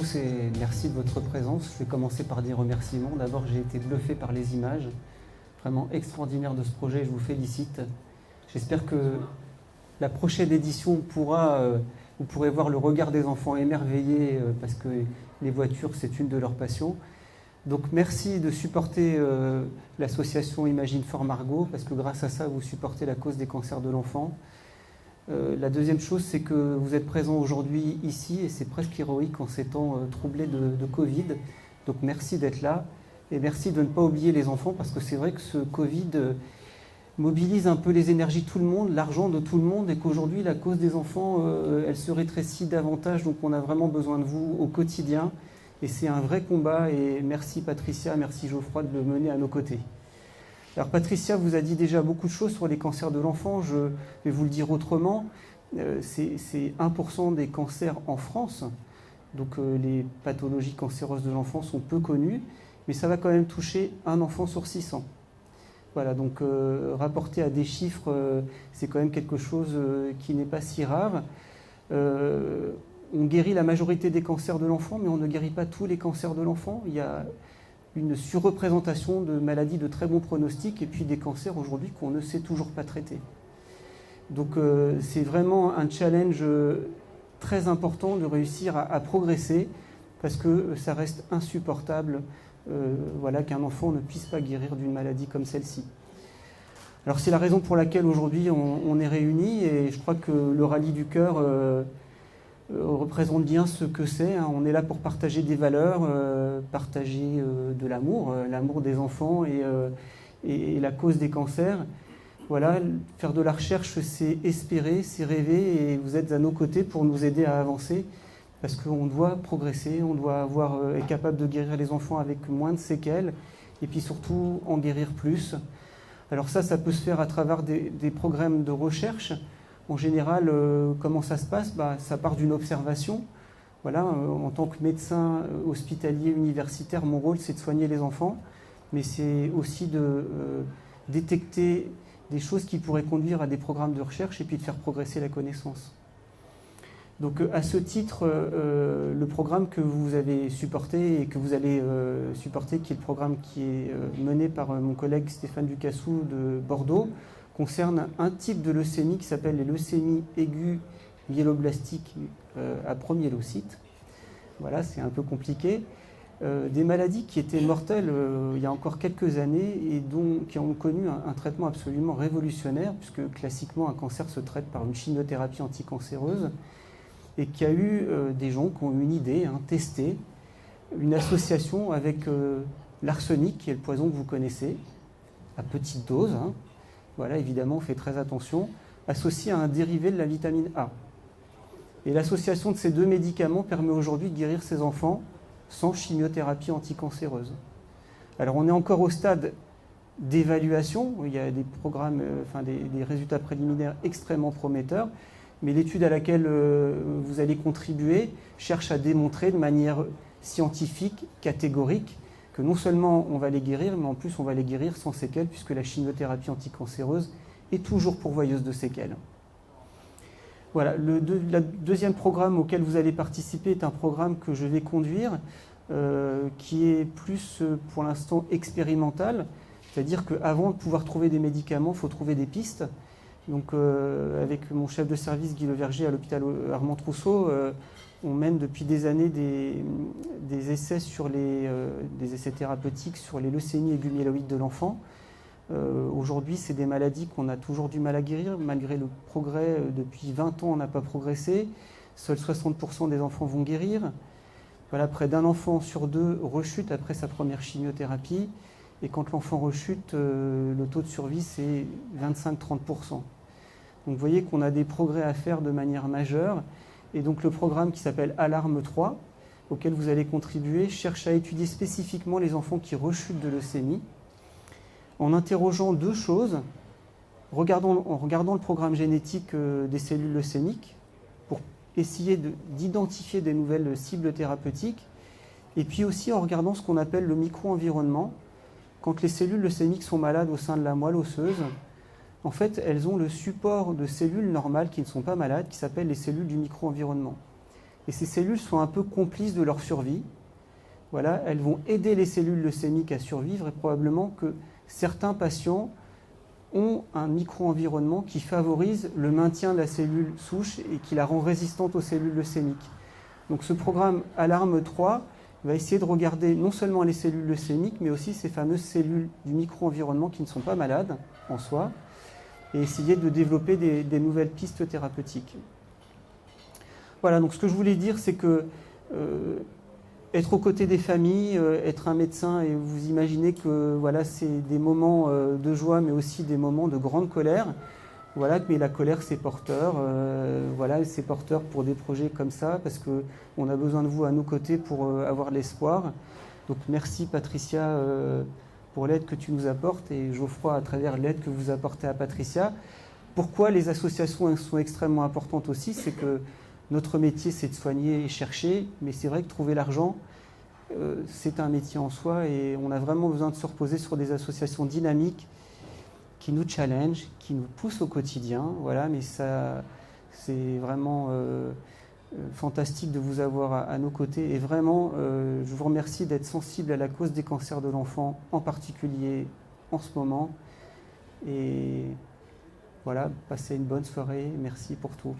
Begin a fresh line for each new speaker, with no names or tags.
tous et merci de votre présence. Je vais commencer par des remerciements. D'abord, j'ai été bluffé par les images, vraiment extraordinaire de ce projet, je vous félicite. J'espère que la prochaine édition vous pourrez voir le regard des enfants émerveillés parce que les voitures, c'est une de leurs passions. Donc merci de supporter l'association Imagine for Margot parce que grâce à ça, vous supportez la cause des cancers de l'enfant. La deuxième chose, c'est que vous êtes présents aujourd'hui ici et c'est presque héroïque en ces temps troublés de Covid. Donc merci d'être là et merci de ne pas oublier les enfants parce que c'est vrai que ce Covid mobilise un peu les énergies de tout le monde, l'argent de tout le monde et qu'aujourd'hui la cause des enfants, elle se rétrécit davantage. Donc on a vraiment besoin de vous au quotidien et c'est un vrai combat et merci Patricia, merci Geoffroy de le mener à nos côtés. Alors Patricia vous a dit déjà beaucoup de choses sur les cancers de l'enfant, je vais vous le dire autrement, c'est 1% des cancers en France, donc les pathologies cancéreuses de l'enfant sont peu connues, mais ça va quand même toucher un enfant sur 600. Voilà, donc rapporté à des chiffres, c'est quand même quelque chose qui n'est pas si rare. On guérit la majorité des cancers de l'enfant, mais on ne guérit pas tous les cancers de l'enfant. Il y a une surreprésentation de maladies de très bon pronostic et puis des cancers aujourd'hui qu'on ne sait toujours pas traiter. Donc c'est vraiment un challenge très important de réussir à progresser parce que ça reste insupportable voilà, qu'un enfant ne puisse pas guérir d'une maladie comme celle-ci. Alors c'est la raison pour laquelle aujourd'hui on est réunis et je crois que le Rallye du Cœur représente bien ce que c'est. On est là pour partager des valeurs, partager de l'amour, l'amour des enfants et la cause des cancers. Voilà, faire de la recherche, c'est espérer, c'est rêver et vous êtes à nos côtés pour nous aider à avancer parce qu'on doit progresser, on doit être capable de guérir les enfants avec moins de séquelles et puis surtout en guérir plus. Alors ça peut se faire à travers des programmes de recherche. En général, comment ça se passe ? Ça part d'une observation. Voilà, en tant que médecin hospitalier universitaire, mon rôle, c'est de soigner les enfants, mais c'est aussi de détecter des choses qui pourraient conduire à des programmes de recherche et puis de faire progresser la connaissance. Donc à ce titre, le programme que vous avez supporté et que vous allez supporter, qui est le programme qui est mené par mon collègue Stéphane Ducassou de Bordeaux, concerne un type de leucémie qui s'appelle les leucémies aiguës myéloblastiques à promyélocytes. Voilà, c'est un peu compliqué. Des maladies qui étaient mortelles il y a encore quelques années et qui ont connu un traitement absolument révolutionnaire, puisque classiquement un cancer se traite par une chimiothérapie anticancéreuse, et qu'il y a eu des gens qui ont eu une idée, testé une association avec l'arsenic, qui est le poison que vous connaissez, à petite dose. Voilà, évidemment, on fait très attention, associé à un dérivé de la vitamine A. Et l'association de ces deux médicaments permet aujourd'hui de guérir ces enfants sans chimiothérapie anticancéreuse. Alors, on est encore au stade d'évaluation, il y a des programmes, des résultats préliminaires extrêmement prometteurs, mais l'étude à laquelle vous allez contribuer cherche à démontrer de manière scientifique, catégorique, que non seulement on va les guérir, mais en plus on va les guérir sans séquelles, puisque la chimiothérapie anticancéreuse est toujours pourvoyeuse de séquelles. Voilà, le deuxième programme auquel vous allez participer est un programme que je vais conduire, qui est plus pour l'instant expérimental, c'est-à-dire qu'avant de pouvoir trouver des médicaments, il faut trouver des pistes. Donc avec mon chef de service Guy Leverger à l'hôpital Armand Trousseau, on mène depuis des années des essais des essais thérapeutiques sur les leucémies aiguës myéloïdes de l'enfant. Aujourd'hui, c'est des maladies qu'on a toujours du mal à guérir. Malgré le progrès, depuis 20 ans, on n'a pas progressé. Seuls 60% des enfants vont guérir. Voilà, près d'un enfant sur deux rechute après sa première chimiothérapie. Et quand l'enfant rechute, le taux de survie, c'est 25-30%. Donc vous voyez qu'on a des progrès à faire de manière majeure. Et donc le programme qui s'appelle Alarme 3, auquel vous allez contribuer, cherche à étudier spécifiquement les enfants qui rechutent de leucémie, en interrogeant deux choses, en regardant le programme génétique des cellules leucémiques, pour essayer d'identifier des nouvelles cibles thérapeutiques, et puis aussi en regardant ce qu'on appelle le micro-environnement. Quand les cellules leucémiques sont malades au sein de la moelle osseuse, en fait, elles ont le support de cellules normales qui ne sont pas malades, qui s'appellent les cellules du micro-environnement. et ces cellules sont un peu complices de leur survie. Voilà, elles vont aider les cellules leucémiques à survivre, et probablement que certains patients ont un micro-environnement qui favorise le maintien de la cellule souche et qui la rend résistante aux cellules leucémiques. Donc ce programme Alarme 3 va essayer de regarder non seulement les cellules leucémiques, mais aussi ces fameuses cellules du micro-environnement qui ne sont pas malades en soi, et essayer de développer des nouvelles pistes thérapeutiques. Voilà, donc ce que je voulais dire, c'est que être aux côtés des familles, être un médecin, et vous imaginez que voilà, c'est des moments de joie, mais aussi des moments de grande colère. Voilà, mais la colère, c'est porteur. Voilà, c'est porteur pour des projets comme ça, parce qu'on a besoin de vous à nos côtés pour avoir de l'espoir. Donc merci Patricia pour l'aide que tu nous apportes, et Geoffroy à travers l'aide que vous apportez à Patricia. Pourquoi les associations sont extrêmement importantes aussi, c'est que notre métier, c'est de soigner et chercher, mais c'est vrai que trouver l'argent, c'est un métier en soi, et on a vraiment besoin de se reposer sur des associations dynamiques qui nous challenge, qui nous pousse au quotidien. Voilà, mais ça, c'est vraiment fantastique de vous avoir à nos côtés. Et vraiment, je vous remercie d'être sensible à la cause des cancers de l'enfant, en particulier en ce moment. Et voilà, passez une bonne soirée. Merci pour tout.